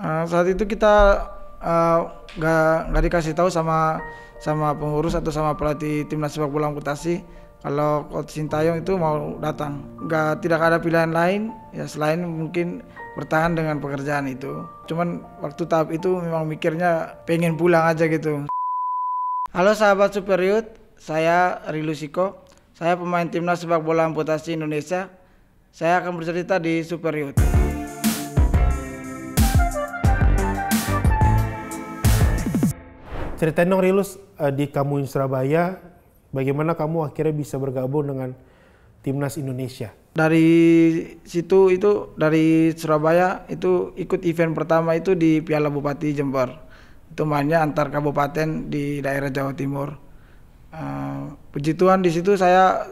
Saat itu kita eh, nggak dikasih tahu sama pengurus atau sama pelatih timnas sepak bola amputasi kalau Coach Sintayong itu mau datang. Tidak ada pilihan lain ya selain mungkin bertahan dengan pekerjaan itu. Cuman waktu tahap itu memang mikirnya pengen pulang aja gitu. Halo sahabat Super Youth, saya Rilusiko. Saya pemain timnas sepak bola amputasi Indonesia. Saya akan bercerita di Super Youth. Ceritain dong Rilus, di kamu di Surabaya, bagaimana kamu akhirnya bisa bergabung dengan Timnas Indonesia? Dari situ itu dari Surabaya itu ikut event pertama itu di Piala Bupati Jember. Itu mainnya antar kabupaten di daerah Jawa Timur. Puji Tuhan di situ saya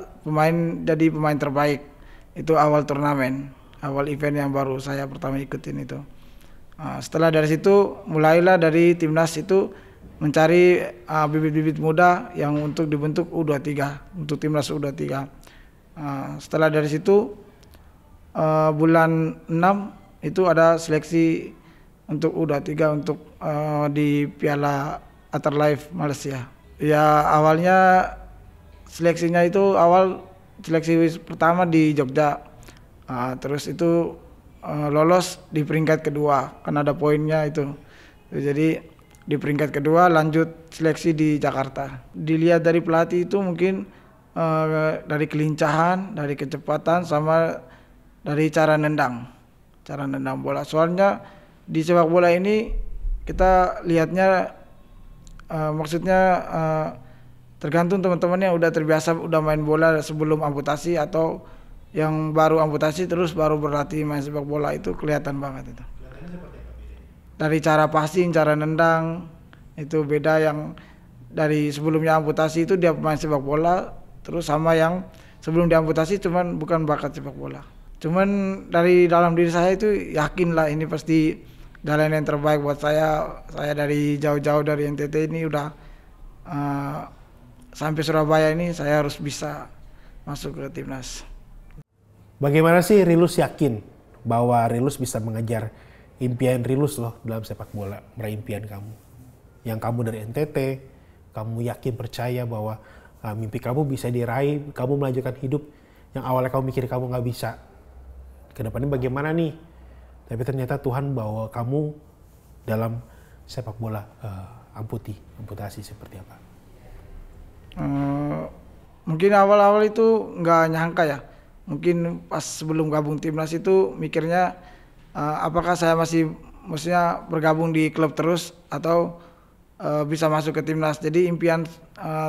jadi pemain terbaik. Itu awal turnamen, awal event yang baru saya pertama ikutin itu. Setelah dari situ mulailah dari timnas itu mencari bibit-bibit muda yang untuk dibentuk U23, untuk timnas U23. Setelah dari situ bulan 6 itu ada seleksi untuk U23 untuk di Piala Afterlife Malaysia. Ya awalnya seleksinya itu seleksi pertama di Jogja. Terus itu lolos di peringkat kedua kan ada poinnya itu. Jadi di peringkat kedua lanjut seleksi di Jakarta. Dilihat dari pelatih itu mungkin dari kelincahan, dari kecepatan, sama dari cara nendang bola. Soalnya di sepak bola ini kita lihatnya maksudnya tergantung teman-teman yang udah terbiasa udah main bola sebelum amputasi atau yang baru amputasi terus baru berlatih main sepak bola itu kelihatan banget itu. Dari cara passing, cara nendang itu beda yang dari sebelumnya amputasi itu dia pemain sepak bola terus sama yang sebelum diamputasi cuman bukan bakat sepak bola. Cuman dari dalam diri saya itu yakin lah ini pasti jalan yang terbaik buat saya. Saya dari jauh-jauh dari NTT ini udah sampai Surabaya ini saya harus bisa masuk ke timnas. Bagaimana sih Rilus yakin bahwa Rilus bisa mengejar impian Rilus loh dalam sepak bola, meraih impian kamu? Yang kamu dari NTT, kamu yakin percaya bahwa mimpi kamu bisa diraih, kamu melanjutkan hidup yang awalnya kamu mikir kamu nggak bisa. Kedepannya bagaimana nih? Tapi ternyata Tuhan bawa kamu dalam sepak bola amputasi seperti apa? Mungkin awal-awal itu nggak nyangka ya. Mungkin pas sebelum gabung timnas itu mikirnya apakah saya maksudnya bergabung di klub terus atau bisa masuk ke timnas. Jadi impian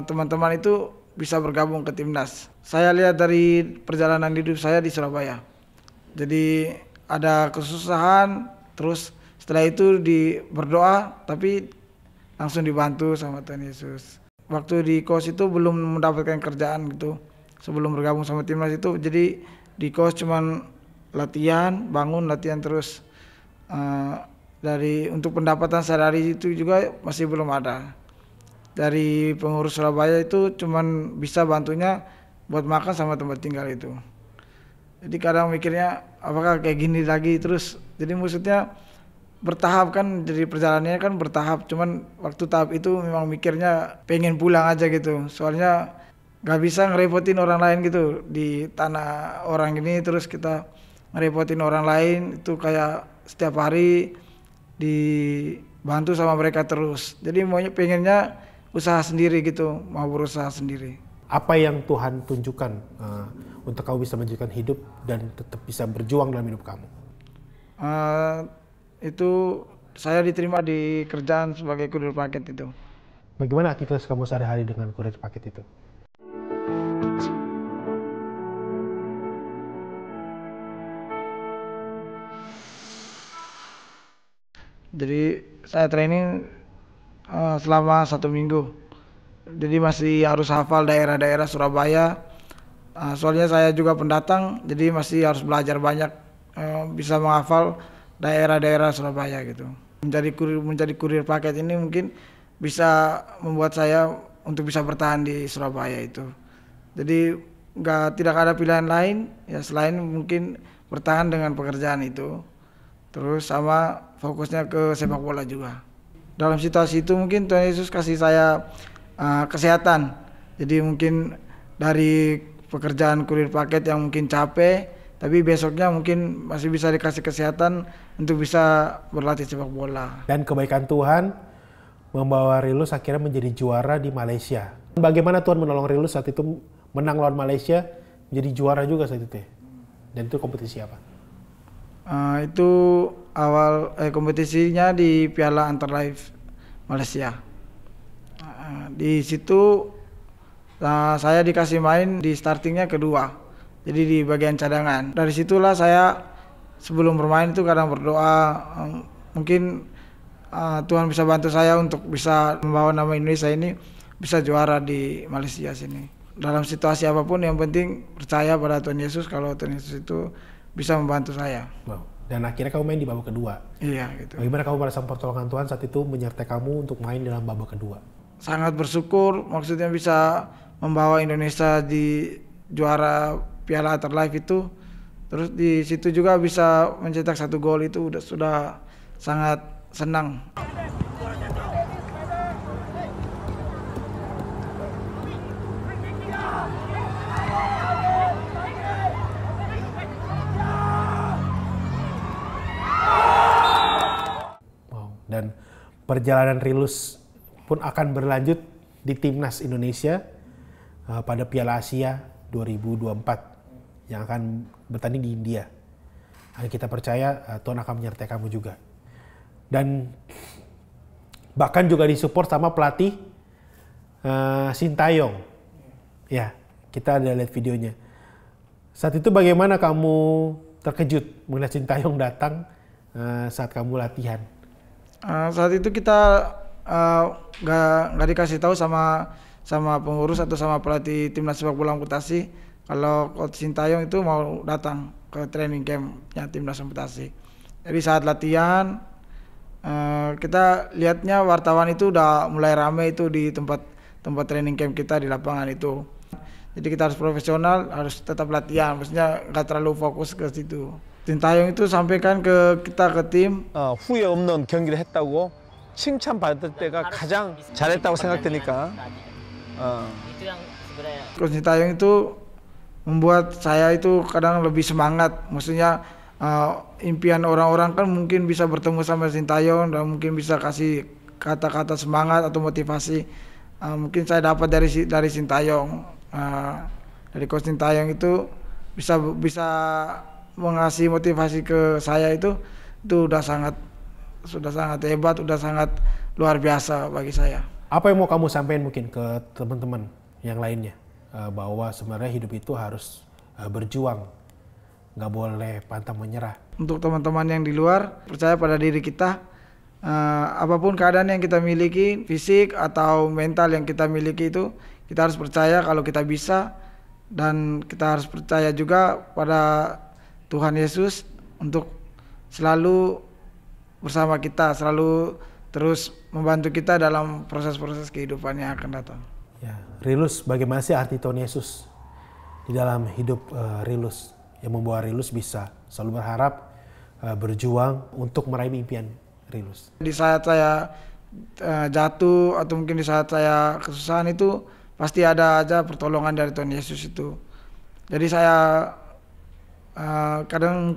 teman-teman itu bisa bergabung ke timnas. Saya lihat dari perjalanan hidup saya di Surabaya. Jadi ada kesusahan, terus setelah itu berdoa, tapi langsung dibantu sama Tuhan Yesus. Waktu di kos itu belum mendapatkan kerjaan gitu. Sebelum bergabung sama timnas itu, jadi di kos cuman latihan, bangun, latihan terus. Untuk pendapatan sehari-hari itu juga masih belum ada. Dari pengurus Surabaya itu cuman bisa bantunya buat makan sama tempat tinggal itu. Jadi kadang mikirnya apakah kayak gini lagi terus. Jadi maksudnya bertahap kan, jadi perjalanannya kan bertahap. Cuman waktu tahap itu memang mikirnya pengen pulang aja gitu. Soalnya gak bisa ngerepotin orang lain gitu di tanah orang ini, terus kita ngerepotin orang lain itu kayak setiap hari dibantu sama mereka terus. Jadi pengennya usaha sendiri gitu, mau berusaha sendiri. Apa yang Tuhan tunjukkan untuk kamu bisa melanjutkan hidup dan tetap bisa berjuang dalam hidup kamu? Itu saya diterima di kerjaan sebagai kurir paket itu. Bagaimana aktivitas kamu sehari-hari dengan kurir paket itu? Jadi saya training selama 1 minggu. Jadi masih harus hafal daerah-daerah Surabaya. Soalnya saya juga pendatang, jadi masih harus belajar banyak bisa menghafal daerah-daerah Surabaya gitu. Menjadi kurir paket ini mungkin bisa membuat saya untuk bisa bertahan di Surabaya itu. Jadi tidak ada pilihan lain ya selain mungkin bertahan dengan pekerjaan itu. terus sama fokusnya ke sepak bola juga. Dalam situasi itu mungkin Tuhan Yesus kasih saya kesehatan. Jadi mungkin dari pekerjaan kurir paket yang mungkin capek, tapi besoknya mungkin masih bisa dikasih kesehatan untuk bisa berlatih sepak bola. Dan kebaikan Tuhan membawa Rilus akhirnya menjadi juara di Malaysia. Bagaimana Tuhan menolong Rilus saat itu menang lawan Malaysia, menjadi juara juga saat itu ya? Dan itu kompetisi apa? Itu awal kompetisinya di Piala Antarlife Malaysia. Di situ saya dikasih main di startingnya kedua, jadi di bagian cadangan. Dari situlah saya sebelum bermain itu kadang berdoa, mungkin Tuhan bisa bantu saya untuk bisa membawa nama Indonesia ini bisa juara di Malaysia sini. Dalam situasi apapun yang penting percaya pada Tuhan Yesus, kalau Tuhan Yesus itu bisa membantu saya. Wow. Dan akhirnya kamu main di babak kedua. Iya gitu. Bagaimana kamu merasa pertolongan Tuhan saat itu menyertai kamu untuk main dalam babak kedua? Sangat bersyukur, maksudnya bisa membawa Indonesia di juara Piala Antarlife itu. Terus di situ juga bisa mencetak 1 gol, itu sudah sangat senang. Dan perjalanan Rilus pun akan berlanjut di Timnas Indonesia pada Piala Asia 2024 yang akan bertanding di India. Dan kita percaya Tuhan akan menyertai kamu juga. Dan bahkan juga disupport sama pelatih Sintayong. Ya, kita ada lihat videonya. Saat itu bagaimana kamu terkejut melihat Sintayong datang saat kamu latihan? Saat itu kita nggak dikasih tahu sama pengurus atau sama pelatih timnas sepak bola amputasi kalau Coach Sintayong itu mau datang ke training campnya timnas amputasi. Jadi saat latihan kita lihatnya wartawan itu udah mulai ramai itu di tempat training camp kita di lapangan itu. Jadi kita harus profesional, harus tetap latihan, maksudnya nggak terlalu fokus ke situ. Sintayong itu sampaikan ke kita ke tim. 후회 없는 경기를 했다고 칭찬받을 때가 가장 잘했다고 생각되니까. Coach Sintayong itu membuat saya itu kadang lebih semangat. Maksudnya impian orang-orang kan mungkin bisa bertemu sama Sintayong dan mungkin bisa kasih kata-kata semangat atau motivasi. Mungkin saya dapat dari Sintayong. Dari Coach Sintayong itu bisa mengasih motivasi ke saya itu sudah sangat hebat, sudah sangat luar biasa bagi saya. Apa yang mau kamu sampaikan mungkin ke teman-teman yang lainnya, bahwa sebenarnya hidup itu harus berjuang, nggak boleh pantang menyerah. Untuk teman-teman yang di luar, percaya pada diri kita, apapun keadaan yang kita miliki, fisik atau mental yang kita miliki itu, kita harus percaya kalau kita bisa, dan kita harus percaya juga pada Tuhan Yesus untuk selalu bersama kita, selalu terus membantu kita dalam proses-proses kehidupan yang akan datang. Ya, Rilus, bagaimana sih arti Tuhan Yesus di dalam hidup Rilus yang membawa Rilus bisa selalu berharap, berjuang untuk meraih impian Rilus? Di saat saya jatuh atau mungkin di saat saya kesusahan itu pasti ada aja pertolongan dari Tuhan Yesus itu. Jadi saya kadang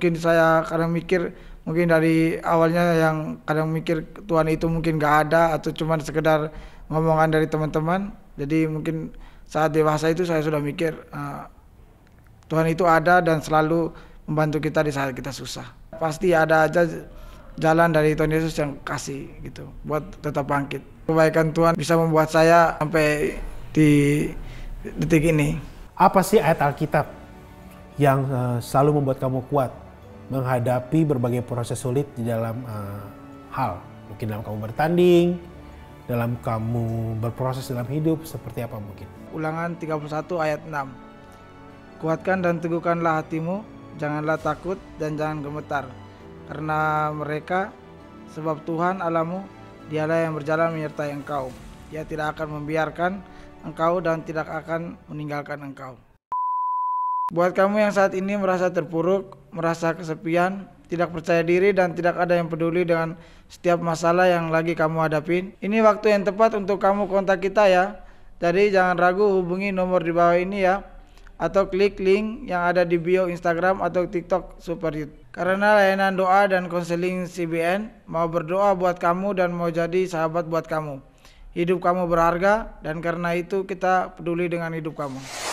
mikir mungkin dari awalnya yang kadang mikir Tuhan itu mungkin gak ada atau cuma sekedar ngomongan dari teman-teman. Jadi mungkin saat dewasa itu saya sudah mikir Tuhan itu ada dan selalu membantu kita di saat kita susah. Pasti ada aja jalan dari Tuhan Yesus yang kasih gitu buat tetap bangkit. Kebaikan Tuhan bisa membuat saya sampai di detik ini. Apa sih ayat Alkitab yang selalu membuat kamu kuat menghadapi berbagai proses sulit di dalam hal? Mungkin dalam kamu bertanding, dalam kamu berproses dalam hidup, seperti apa mungkin? Ulangan 31 ayat 6. Kuatkan dan teguhkanlah hatimu, janganlah takut dan jangan gemetar. Karena mereka, sebab Tuhan Allahmu, Dialah yang berjalan menyertai engkau. Dia tidak akan membiarkan engkau dan tidak akan meninggalkan engkau. Buat kamu yang saat ini merasa terpuruk, merasa kesepian, tidak percaya diri, dan tidak ada yang peduli dengan setiap masalah yang lagi kamu hadapin. Ini waktu yang tepat untuk kamu kontak kita ya. Jadi jangan ragu, hubungi nomor di bawah ini ya, atau klik link yang ada di bio Instagram atau TikTok Super Youth. Karena layanan doa dan konseling CBN mau berdoa buat kamu dan mau jadi sahabat buat kamu. Hidup kamu berharga, dan karena itu kita peduli dengan hidup kamu.